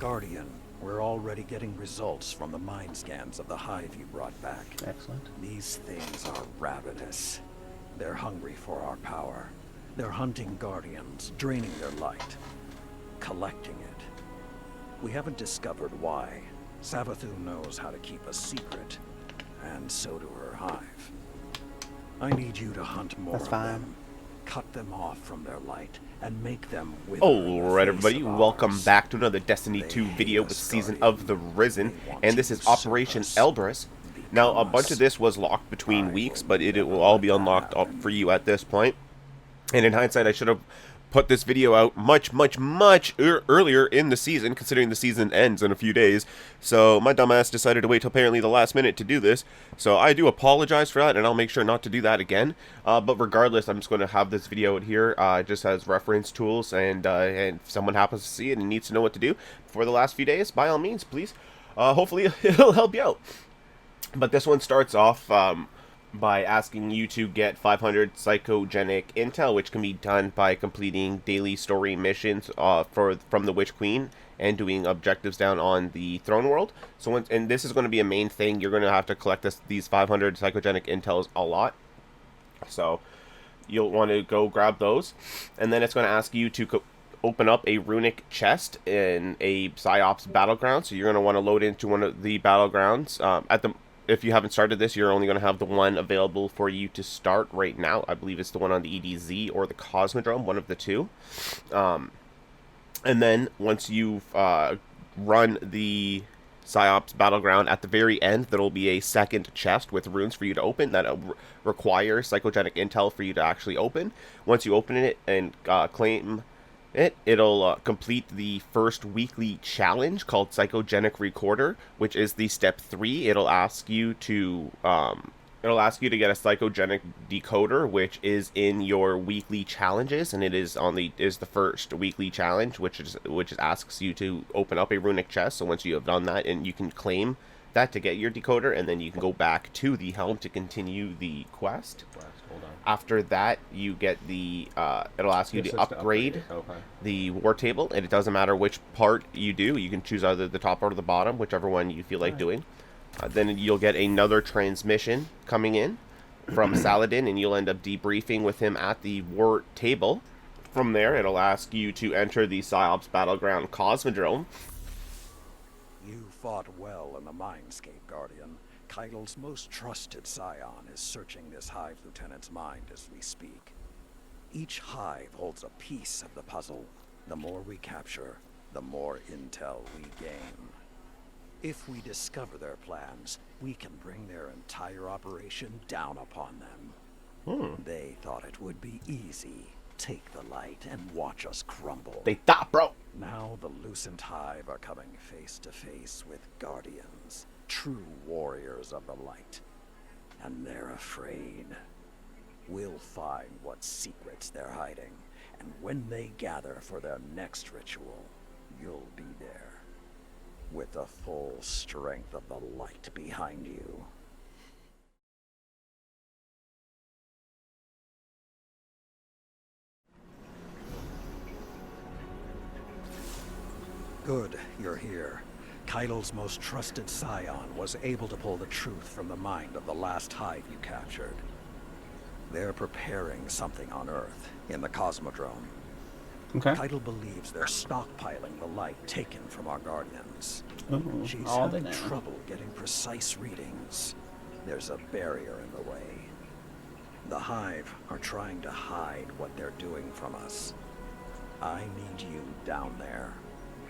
Guardian, we're already getting results from the mind scans of the hive you brought back. Excellent. These things are ravenous. They're hungry for our power. They're hunting Guardians, draining their light, collecting it. We haven't discovered why. Savathûn knows how to keep a secret, and so do her hive. I need you to hunt more of them. Cut them off from their light and make them wither. Alright everybody, welcome back to another Destiny 2 video with Season of the Risen, and this is Operation Elbrus. Now, a bunch of this was locked between weeks, but it will all be unlocked up for you at this point. And in hindsight, I should have put this video out much earlier in the season, considering the season ends in a few days. So my dumbass decided to wait till apparently the last minute to do this. So I do apologize for that, and I'll make sure not to do that again. But regardless, I'm just going to have this video out here just as reference tools, and if someone happens to see it and needs to know what to do for the last few days, by all means, please. Hopefully it'll help you out. But this one starts off by asking you to get 500 psychogenic intel, which can be done by completing daily story missions from the Witch Queen and doing objectives down on the Throne World. So and this is going to be a main thing. You're going to have to collect these 500 psychogenic intels a lot. So you'll want to go grab those. And then it's going to ask you to open up a runic chest in a Psyops battleground. So you're going to want to load into one of the battlegrounds. If you haven't started this, you're only going to have the one available for you to start right now. I believe it's the one on the EDZ or the Cosmodrome, one of the two. And then once you've run the Psyops battleground, at the very end, there will be a second chest with runes for you to open that requires psychogenic intel for you to actually open. Once you open it and claim it'll complete the first weekly challenge called Psychogenic Recorder, which is the step 3. It'll ask you to get a psychogenic decoder, which is in your weekly challenges, and it is the first weekly challenge, which asks you to open up a runic chest. So once you have done that, and you can claim that to get your decoder, and then you can go back to the helm to continue the quest. After that, you get the it'll ask you to upgrade the war table, and it doesn't matter which part you do. You can choose either the top or the bottom, whichever one you feel like doing. Then you'll get another transmission coming in from Saladin, and you'll end up debriefing with him at the war table. From there, it'll ask you to enter the Psyops Battleground Cosmodrome. You fought well in the Mindscape, Guardian. Keitel's most trusted scion is searching this hive lieutenant's mind as we speak. Each hive holds a piece of the puzzle. The more we capture, the more intel we gain. If we discover their plans, we can bring their entire operation down upon them. They thought it would be easy. Take the light and watch us crumble. They thought, bro. Now the Lucent Hive are coming face to face with Guardians, true warriors of the light, and they're afraid. We'll find what secrets they're hiding, and when they gather for their next ritual, you'll be there, with the full strength of the light behind you. Good, you're here. Keitel's most trusted scion was able to pull the truth from the mind of the last hive you captured. They're preparing something on Earth, in the Cosmodrome. Okay. Keitel believes they're stockpiling the light taken from our Guardians. She's all having trouble getting precise readings. There's a barrier in the way. The hive are trying to hide what they're doing from us. I need you down there.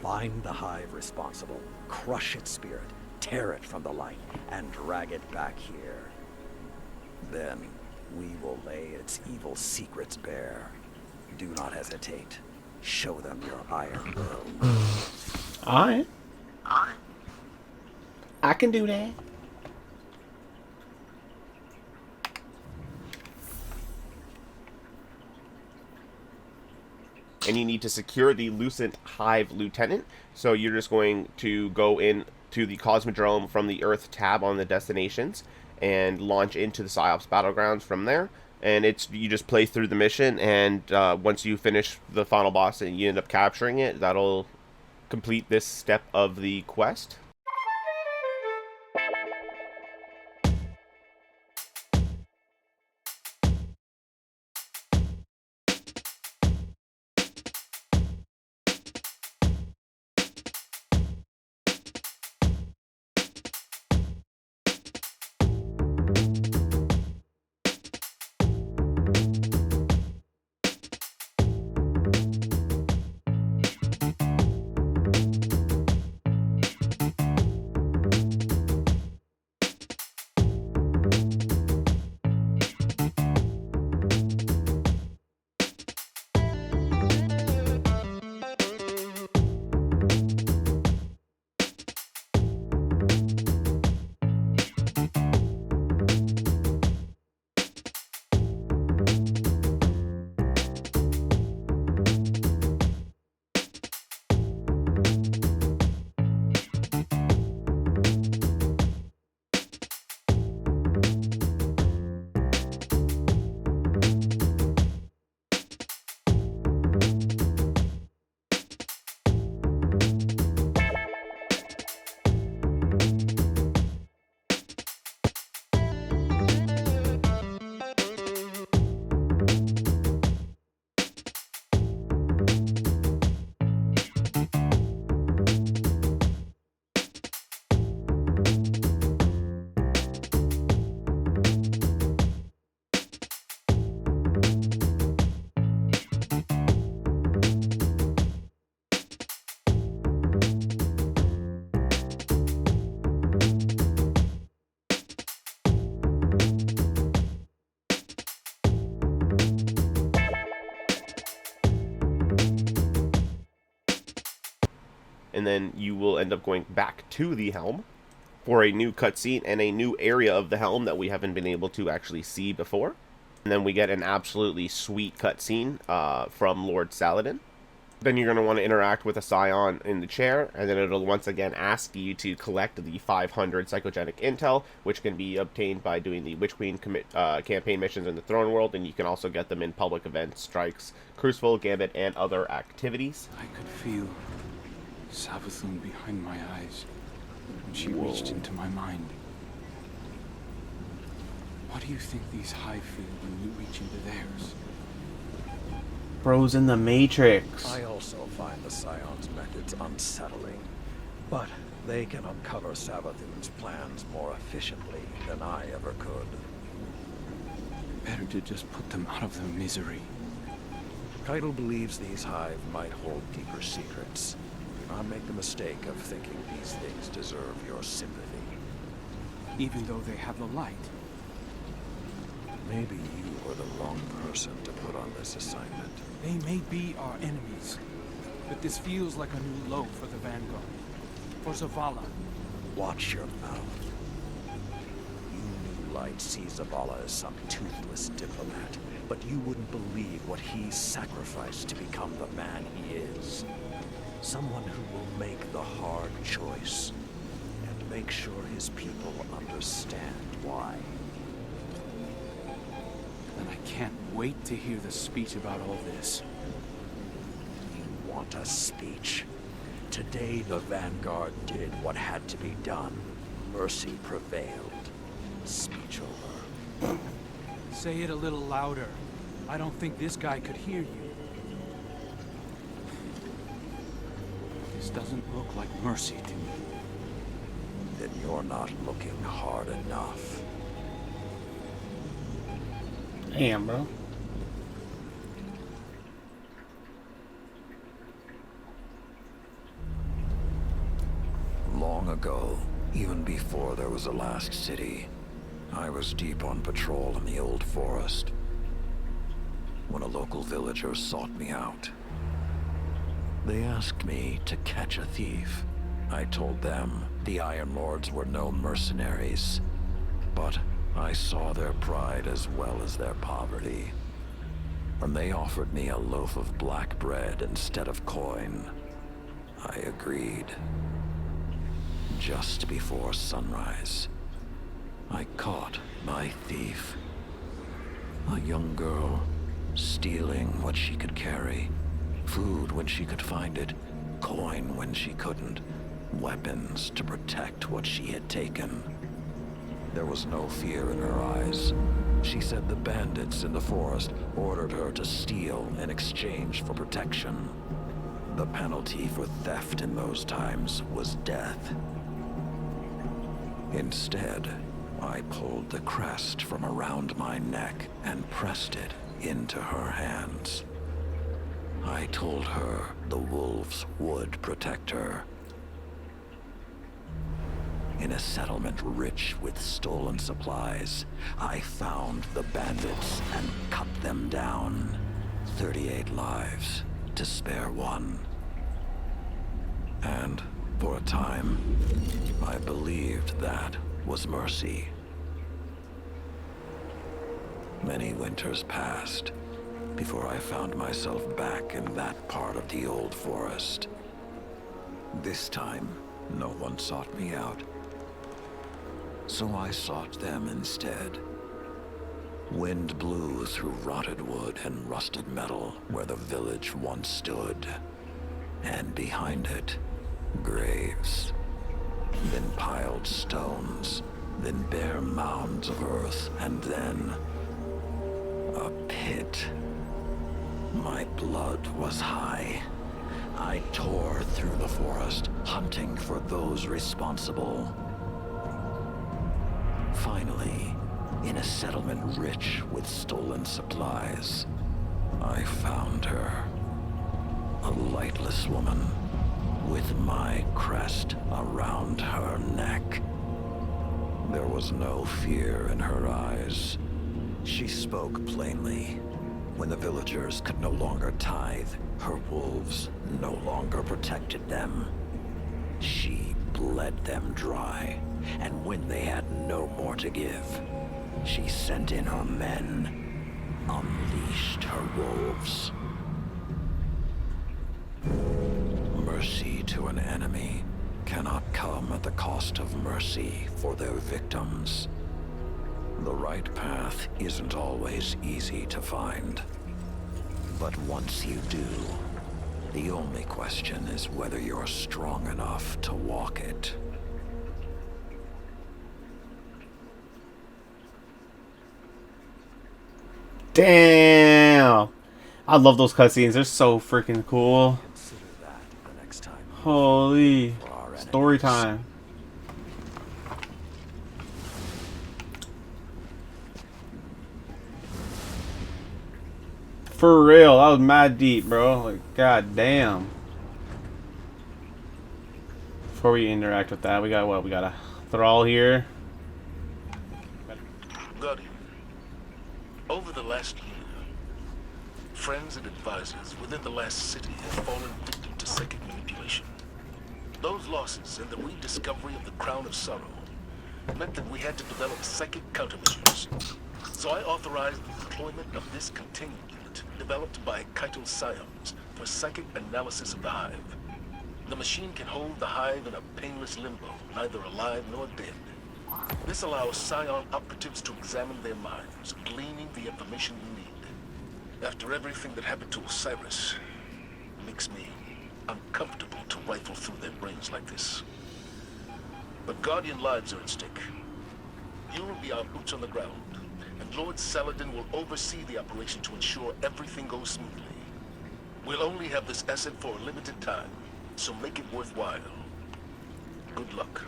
Find the hive responsible, crush its spirit, tear it from the light, and drag it back here. Then, we will lay its evil secrets bare. Do not hesitate. Show them your iron will. Alright. I can do that. And you need to secure the Lucent Hive Lieutenant. So you're just going to go in to the Cosmodrome from the Earth tab on the destinations and launch into the Psyops Battlegrounds from there. And you just play through the mission, and once you finish the final boss and you end up capturing it, that'll complete this step of the quest. And then you will end up going back to the helm for a new cutscene and a new area of the helm that we haven't been able to actually see before. And then we get an absolutely sweet cutscene from Lord Saladin. Then you're going to want to interact with a scion in the chair, and then it'll once again ask you to collect the 500 psychogenic intel, which can be obtained by doing the Witch Queen campaign missions in the Throne World, and you can also get them in public events, strikes, Crucible, Gambit, and other activities. I could feel Savathun behind my eyes when she reached into my mind. What do you think these hive feel when you reach into theirs? Bro's in the Matrix. I also find the Scion's methods unsettling, but they can uncover Savathun's plans more efficiently than I ever could. Better to just put them out of their misery. Keitel believes these hive might hold deeper secrets. Do not make the mistake of thinking these things deserve your sympathy. Even though they have the light. Maybe you were the wrong person to put on this assignment. They may be our enemies, but this feels like a new low for the Vanguard. For Zavala. Watch your mouth. You new light see Zavala as some toothless diplomat, but you wouldn't believe what he's sacrificed to become the man he is. Someone who will make the hard choice and make sure his people understand why. And I can't wait to hear the speech about all this. You want a speech? Today the Vanguard did what had to be done. Mercy prevailed. Speech over. Say it a little louder. I don't think this guy could hear you. This doesn't look like mercy to me. Then you're not looking hard enough. Damn, bro. Long ago, even before there was a last city, I was deep on patrol in the old forest when a local villager sought me out. They asked me to catch a thief. I told them the Iron Lords were no mercenaries, but I saw their pride as well as their poverty. When they offered me a loaf of black bread instead of coin, I agreed. Just before sunrise, I caught my thief. A young girl, stealing what she could carry, food when she could find it, coin when she couldn't, weapons to protect what she had taken. There was no fear in her eyes. She said the bandits in the forest ordered her to steal in exchange for protection. The penalty for theft in those times was death. Instead, I pulled the crest from around my neck and pressed it into her hands. I told her the wolves would protect her. In a settlement rich with stolen supplies, I found the bandits and cut them down. 38 lives to spare one. And for a time, I believed that was mercy. Many winters passed before I found myself back in that part of the old forest. This time, no one sought me out. So I sought them instead. Wind blew through rotted wood and rusted metal where the village once stood. And behind it, graves. Then piled stones, then bare mounds of earth, and then a pit. My blood was high. I tore through the forest, hunting for those responsible. Finally, in a settlement rich with stolen supplies, I found her. A lightless woman with my crest around her neck. There was no fear in her eyes. She spoke plainly. When the villagers could no longer tithe, her wolves no longer protected them. She bled them dry, and when they had no more to give, she sent in her men, unleashed her wolves. Mercy to an enemy cannot come at the cost of mercy for their victims. The right path isn't always easy to find. But once you do, the only question is whether you're strong enough to walk it. Damn! I love those cutscenes. They're so freaking cool. Consider that the next time. Holy. For our Story enemies. time. For real, that was mad deep, bro. Like, god damn. Before we interact with that, we got what? We got a thrall here. Guardian, over the last year, friends and advisors within the last city have fallen victim to psychic manipulation. Those losses and the rediscovery of the Crown of Sorrow meant that we had to develop psychic countermeasures. So I authorized the deployment of this containment unit developed by Keitel Scions for psychic analysis of the Hive. The machine can hold the Hive in a painless limbo, neither alive nor dead. This allows Scion operatives to examine their minds, gleaning the information we need. After everything that happened to Osiris, it makes me uncomfortable to rifle through their brains like this. But Guardian lives are at stake. You will be our boots on the ground, and Lord Saladin will oversee the operation to ensure everything goes smoothly. We'll only have this asset for a limited time, so make it worthwhile. Good luck.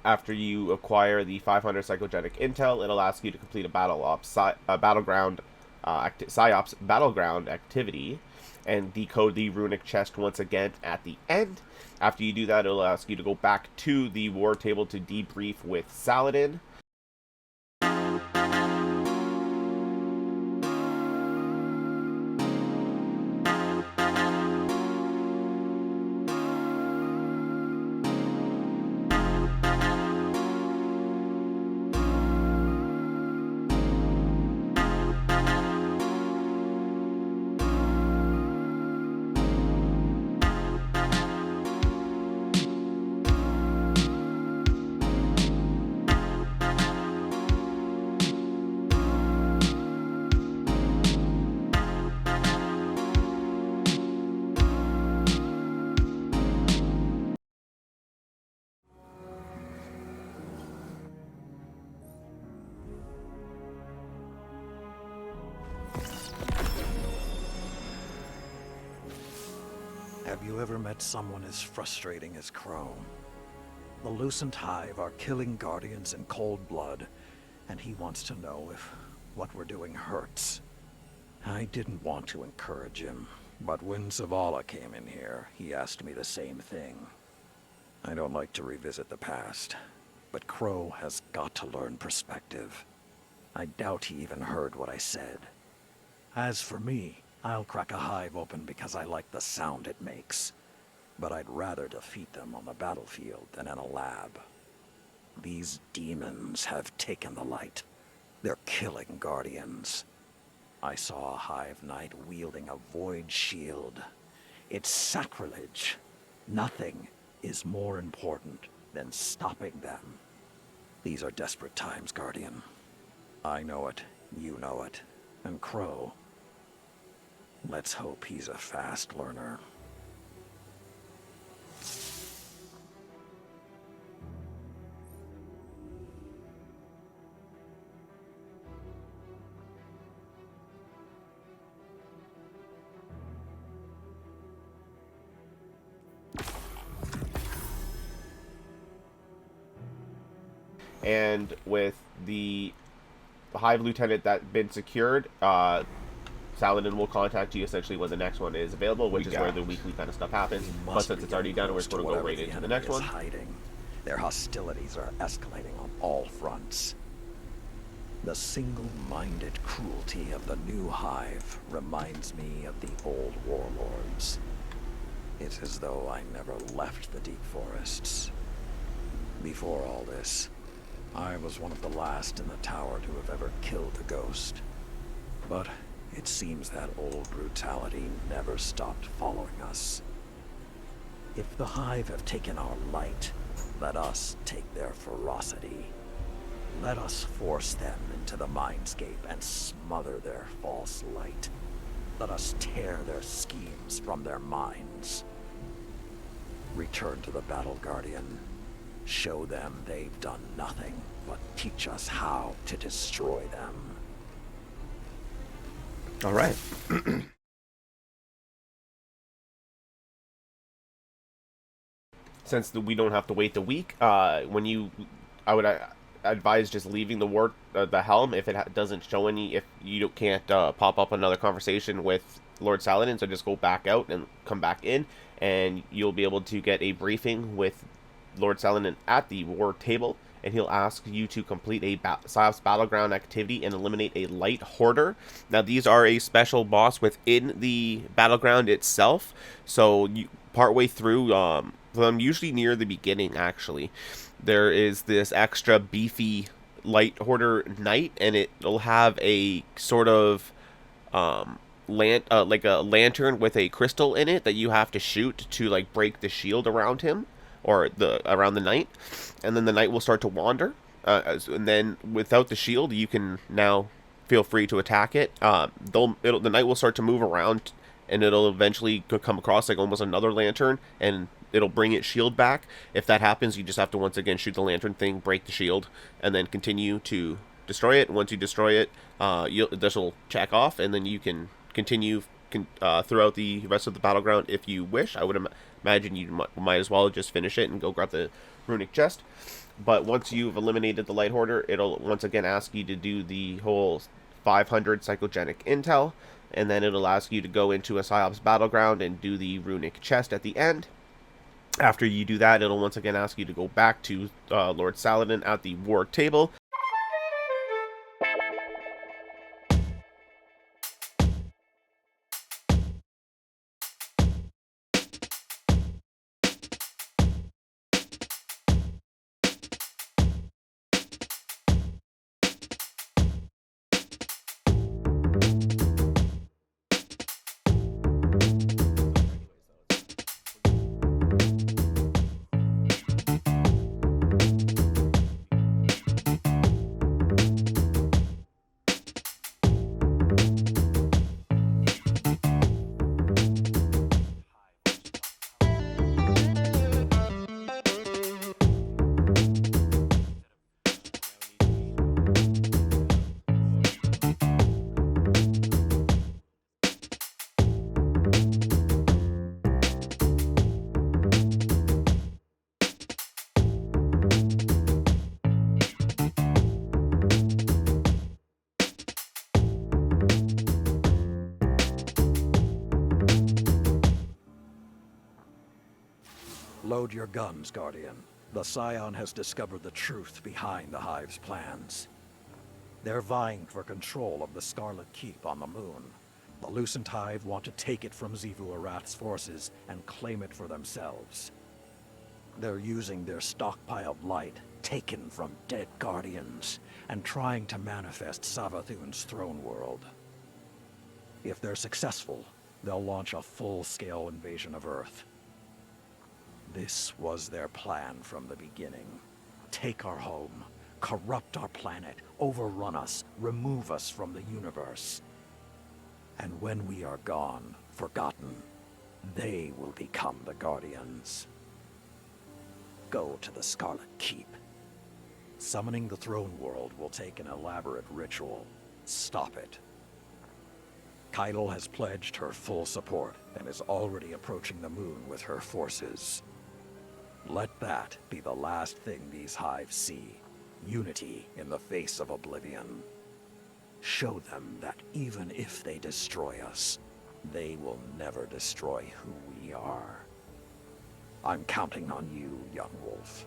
After you acquire the 500 psychogenic intel, it'll ask you to complete a battleground psyops battleground activity and decode the runic chest once again at the end. After you do that, it'll ask you to go back to the war table to debrief with Saladin. Have you ever met someone as frustrating as Crow? The Lucent Hive are killing Guardians in cold blood, and he wants to know if what we're doing hurts. I didn't want to encourage him, but when Zavala came in here, he asked me the same thing. I don't like to revisit the past, but Crow has got to learn perspective. I doubt he even heard what I said. As for me, I'll crack a hive open because I like the sound it makes. But I'd rather defeat them on the battlefield than in a lab. These demons have taken the light. They're killing Guardians. I saw a Hive Knight wielding a void shield. It's sacrilege. Nothing is more important than stopping them. These are desperate times, Guardian. I know it, you know it, and Crow. Let's hope he's a fast learner. And with the Hive Lieutenant that been secured, Saladin will contact you essentially when the next one is available, which is where the weekly kind of stuff happens. But since it's already done, we're just going to go right into the next one. Hiding. Their hostilities are escalating on all fronts. The single-minded cruelty of the new Hive reminds me of the old warlords. It's as though I never left the deep forests. Before all this, I was one of the last in the tower to have ever killed a ghost. But it seems that old brutality never stopped following us. If the Hive have taken our light, let us take their ferocity. Let us force them into the mindscape and smother their false light. Let us tear their schemes from their minds. Return to the battle, Guardian. Show them they've done nothing but teach us how to destroy them. All right. Since we don't have to wait the week, I would advise just leaving the helm if it doesn't show any. If you can't pop up another conversation with Lord Saladin, so just go back out and come back in, and you'll be able to get a briefing with Lord Saladin at the war table, and he'll ask you to complete a Psyops Battleground activity and eliminate a Light Hoarder. Now, these are a special boss within the Battleground itself, so partway through, usually near the beginning, actually, there is this extra beefy Light Hoarder Knight, and it'll have a sort of like a lantern with a crystal in it that you have to shoot to like break the shield around him, or around the knight, and then the knight will start to wander, and then without the shield you can now feel free to attack it. The knight will start to move around, and it'll eventually come across like almost another lantern, and it'll bring its shield back. If that happens, you just have to once again shoot the lantern thing, break the shield, and then continue to destroy it. Once you destroy it, this will check off, and then you can continue throughout the rest of the battleground if you wish. I would imagine you might as well just finish it and go grab the runic chest. But once you've eliminated the Light Hoarder, it'll once again ask you to do the whole 500 psychogenic intel, and then it'll ask you to go into a Psyops Battleground and do the runic chest at the end. After you do that, it'll once again ask you to go back to Lord Saladin at the war table. Load your guns, Guardian. The Scion has discovered the truth behind the Hive's plans. They're vying for control of the Scarlet Keep on the moon. The Lucent Hive want to take it from Xivu Arath's forces and claim it for themselves. They're using their stockpiled light, taken from dead Guardians, and trying to manifest Savathun's throne world. If they're successful, they'll launch a full-scale invasion of Earth. This was their plan from the beginning. Take our home, corrupt our planet, overrun us, remove us from the universe. And when we are gone, forgotten, they will become the Guardians. Go to the Scarlet Keep. Summoning the throne world will take an elaborate ritual. Stop it. Keitel has pledged her full support and is already approaching the moon with her forces. Let that be the last thing these hives see. Unity in the face of oblivion. Show them that even if they destroy us, they will never destroy who we are. I'm counting on you, young wolf.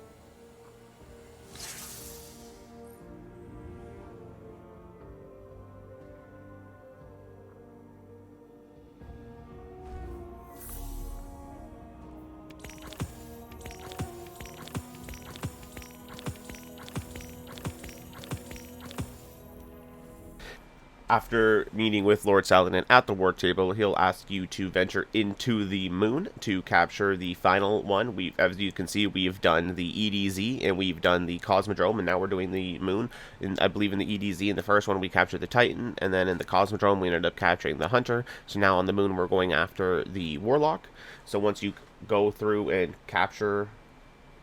After meeting with Lord Saladin at the war table, he'll ask you to venture into the moon to capture the final one. As you can see, we've done the EDZ and we've done the Cosmodrome, and now we're doing the moon. And I believe in the EDZ, in the first one, we captured the Titan, and then in the Cosmodrome, we ended up capturing the Hunter. So now on the moon, we're going after the Warlock. So once you go through and capture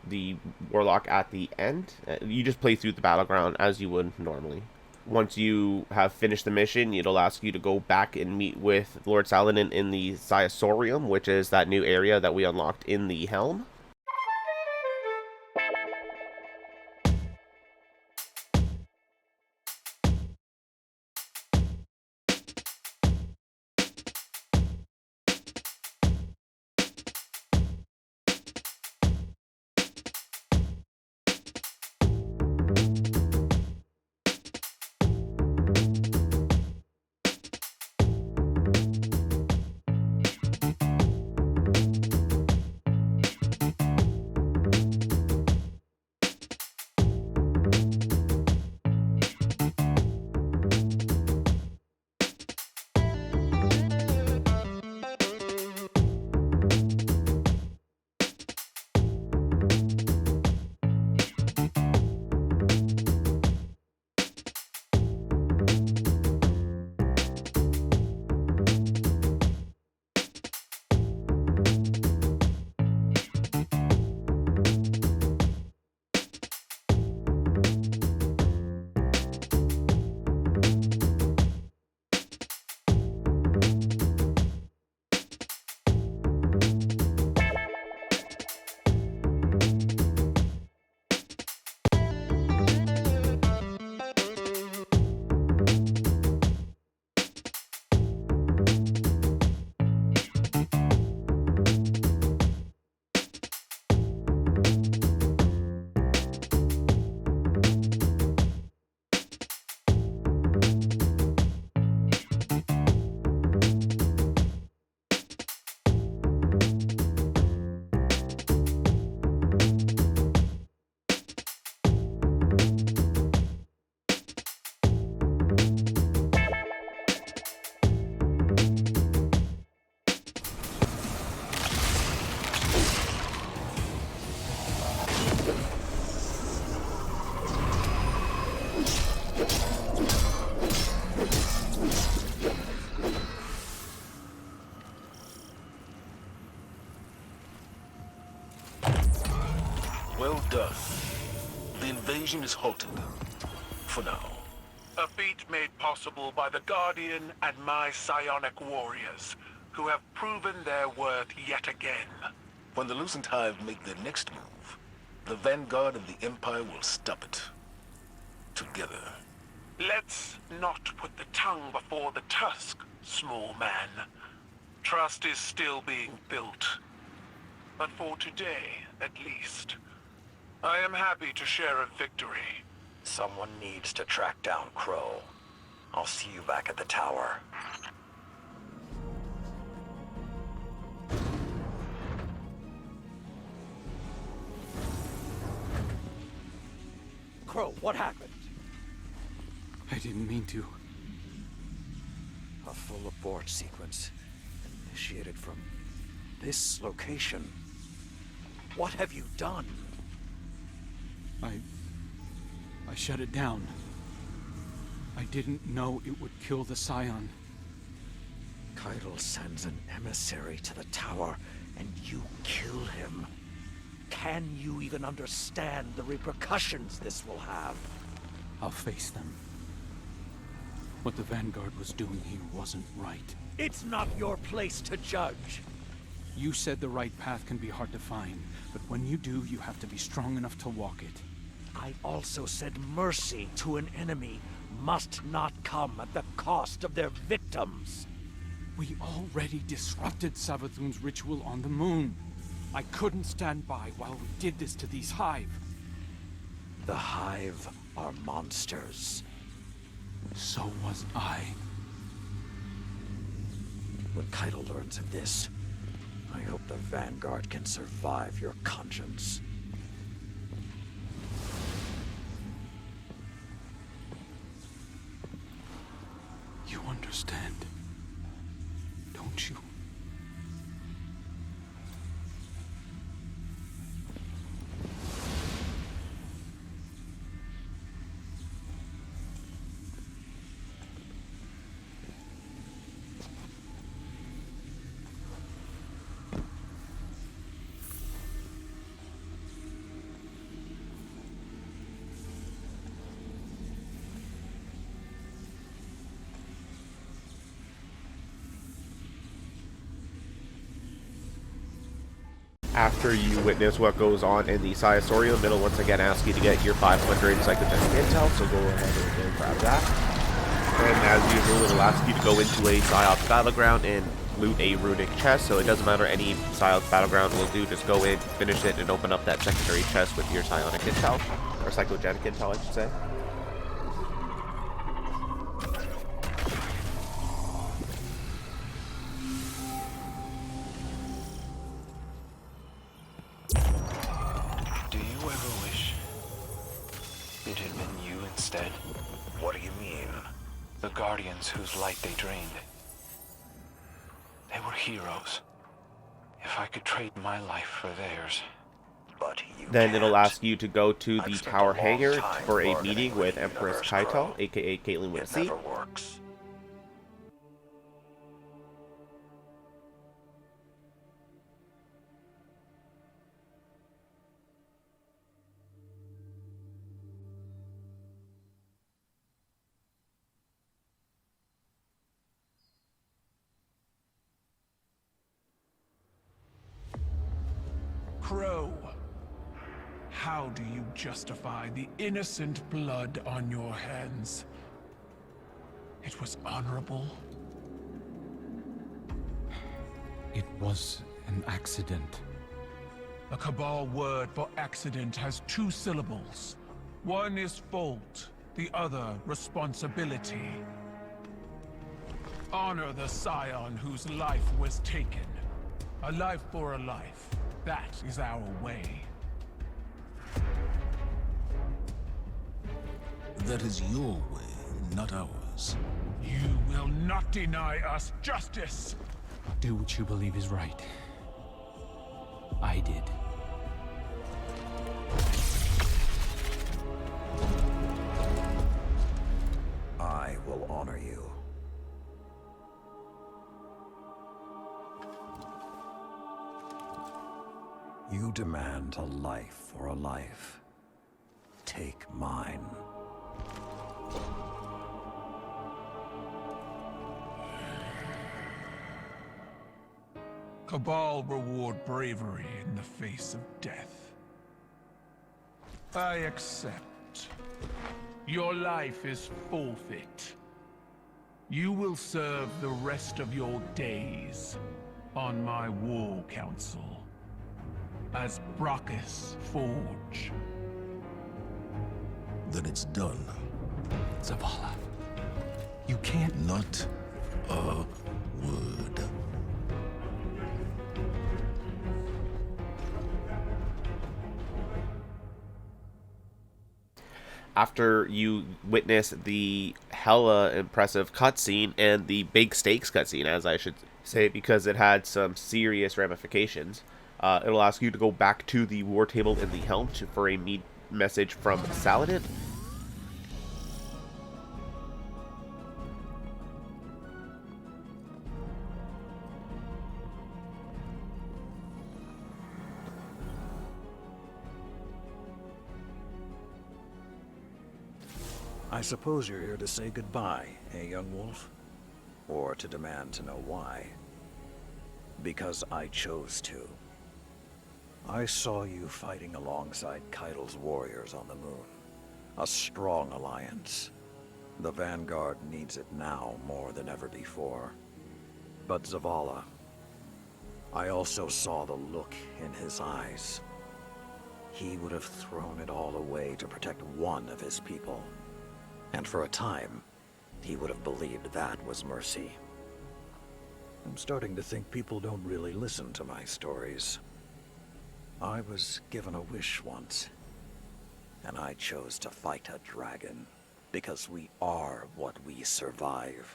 the Warlock at the end, you just play through the battleground as you would normally. Once you have finished the mission, it'll ask you to go back and meet with Lord Saladin in the Siasorium, which is that new area that we unlocked in the Helm. Well done. The invasion is halted. For now. A feat made possible by the Guardian and my psionic warriors, who have proven their worth yet again. When the Lucent Hive make their next move, the vanguard of the Empire will stop it. Together. Let's not put the tongue before the tusk, small man. Trust is still being built. but for today, at least, I am happy to share a victory. Someone needs to track down Crow. I'll see you back at the tower. Crow, what happened? I didn't mean to. A full abort sequence initiated from this location. What have you done? I shut it down. I didn't know it would kill the Scion. Keitel sends an emissary to the tower, and you kill him. Can you even understand the repercussions this will have? I'll face them. What the Vanguard was doing here wasn't right. It's not your place to judge. You said the right path can be hard to find, but when you do, you have to be strong enough to walk it. I also said mercy to an enemy must not come at the cost of their victims. We already disrupted Savathun's ritual on the moon. I couldn't stand by while we did this to these Hive. The Hive are monsters. So was I. When Keitel learns of this, I hope the Vanguard can survive your conscience. You understand, don't you? After you witness what goes on in the Sciosorium, it'll once again ask you to get your 500 psychogenic intel, so go ahead and grab that. And as usual, it'll ask you to go into a Psiox battleground and loot a runic chest, so it doesn't matter any Psiox battleground will do, just go in, finish it, and open up that secondary chest with your psionic intel, or psychogenic intel, I should say. Do you ever wish it had been you instead? What do you mean? The Guardians whose light they drained. They were heroes. If I could trade my life for theirs. But you Then it'll can't. ask you to go to the I've spent tower a long hangar time for a bargaining meeting with the Empress universe, Keitel, Crow. aka Caitlin with It C. never works. Crow, how do you justify the innocent blood on your hands? It was honorable. It was an accident. A Cabal word for accident has two syllables. One is fault, the other responsibility. Honor the Scion whose life was taken. A life for a life. That is our way. That is your way, not ours. You will not deny us justice! Do what you believe is right. I did. I will honor you. You demand a life for a life. Take mine. Cabal reward bravery in the face of death. I accept. Your life is forfeit. You will serve the rest of your days on my war council. as Brachus Forge. Then it's done. Zavala, you can't... Not a word. After you witness the hella impressive cutscene and the big stakes cutscene, as I should say, because it had some serious ramifications, it'll ask you to go back to the war table in the helm for a message from Saladin. I suppose you're here to say goodbye, young wolf? Or to demand to know why? Because I chose to. I saw you fighting alongside Keitel's warriors on the moon. A strong alliance. The Vanguard needs it now more than ever before. But Zavala, I also saw the look in his eyes. He would have thrown it all away to protect one of his people. And for a time, he would have believed that was mercy. I'm starting to think people don't really listen to my stories. I was given a wish once, and I chose to fight a dragon, because we are what we survive.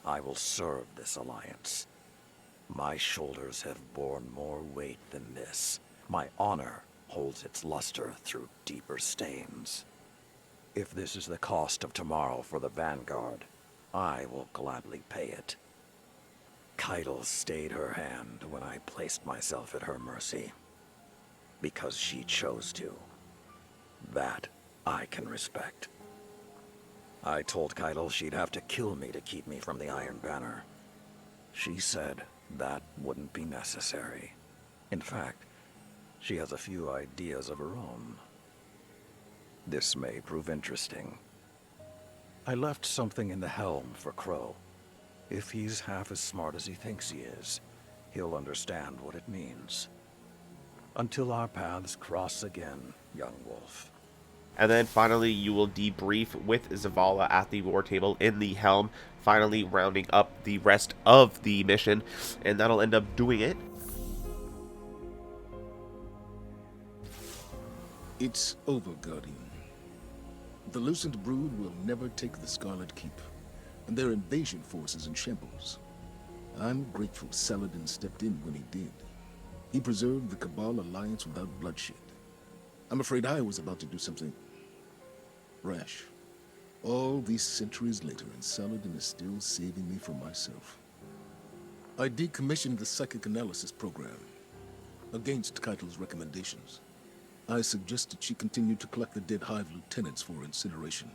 I will serve this alliance. My shoulders have borne more weight than this. My honor holds its luster through deeper stains. If this is the cost of tomorrow for the Vanguard, I will gladly pay it. Keitel stayed her hand when I placed myself at her mercy. Because she chose to. That I can respect. I told Keitel she'd have to kill me to keep me from the Iron Banner. She said that wouldn't be necessary. In fact, she has a few ideas of her own. This may prove interesting. I left something in the helm for Crow. If he's half as smart as he thinks he is, he'll understand what it means. Until our paths cross again, young wolf. And then finally you will debrief with Zavala at the war table in the helm, finally rounding up the rest of the mission, and that'll end up doing it. It's over, Guardian. The Lucent Brood will never take the Scarlet Keep, and their invasion force is in shambles. I'm grateful Saladin stepped in when he did. He preserved the Cabal alliance without bloodshed. I'm afraid I was about to do something rash. All these centuries later, and Saladin is still saving me from myself. I decommissioned the psychic analysis program, against Keitel's recommendations. I suggested she continue to collect the dead Hive lieutenants for incineration,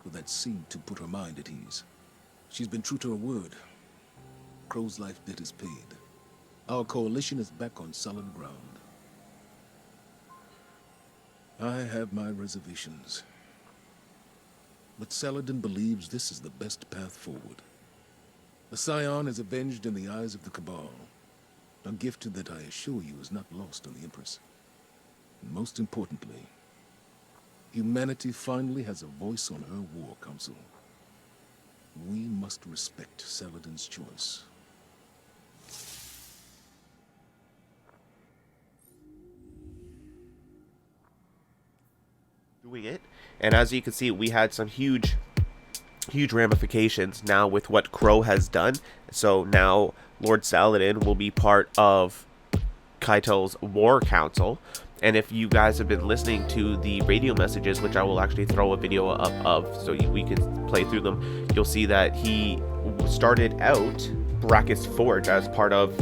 but that seemed to put her mind at ease. She's been true to her word. Crow's life debt is paid. Our coalition is back on solid ground. I have my reservations, but Saladin believes this is the best path forward. The Scion is avenged in the eyes of the Cabal, a gift that I assure you is not lost on the Empress. And most importantly, humanity finally has a voice on her war council. We must respect Saladin's choice. Doing it, and as you can see, we had some huge ramifications now with what Crow has done. So now Lord Saladin will be part of Keitel's war council. And if you guys have been listening to the radio messages, which I will actually throw a video up of so we can play through them, you'll see that he started out Brachus Forge as part of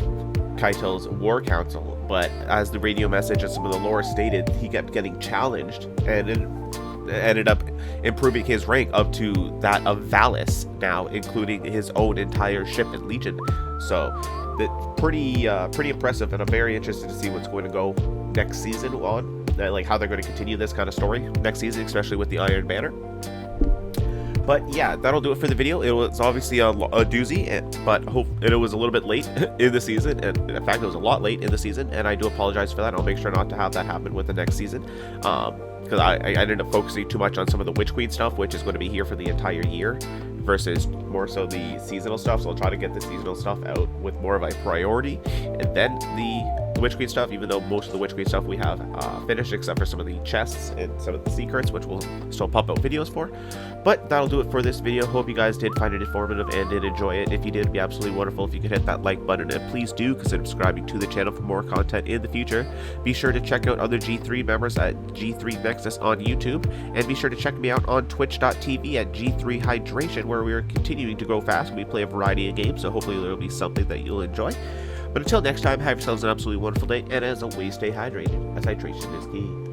Keitel's war council, but as the radio message and some of the lore stated, he kept getting challenged and it ended up improving his rank up to that of Valis now, including his own entire ship and legion. So pretty impressive, and I'm very interested to see what's going to go next season on, like how they're going to continue this kind of story next season, especially with the Iron Banner. But yeah, that'll do it for the video. It was obviously a doozy, but it was a little bit late in the season, and in fact it was a lot late in the season, and I do apologize for that. I'll make sure not to have that happen with the next season, because I ended up focusing too much on some of the Witch Queen stuff, which is going to be here for the entire year, versus more so the seasonal stuff. So I'll try to get the seasonal stuff out with more of a priority, and then the Witch Queen stuff, even though most of the Witch Queen stuff we have finished, except for some of the chests and some of the secrets, which we'll still pump out videos for. But that'll do it for this video. Hope you guys did find it informative and did enjoy it. If you did, it'd be absolutely wonderful if you could hit that like button, and please do consider subscribing to the channel for more content in the future. Be sure to check out other G3 members at G3 Nexus on YouTube, and be sure to check me out on twitch.tv at G3 Hydration, where we are continuing to grow fast. We play a variety of games, so hopefully there will be something that you'll enjoy. But until next time, have yourselves an absolutely wonderful day, and as always, stay hydrated, as hydration is key.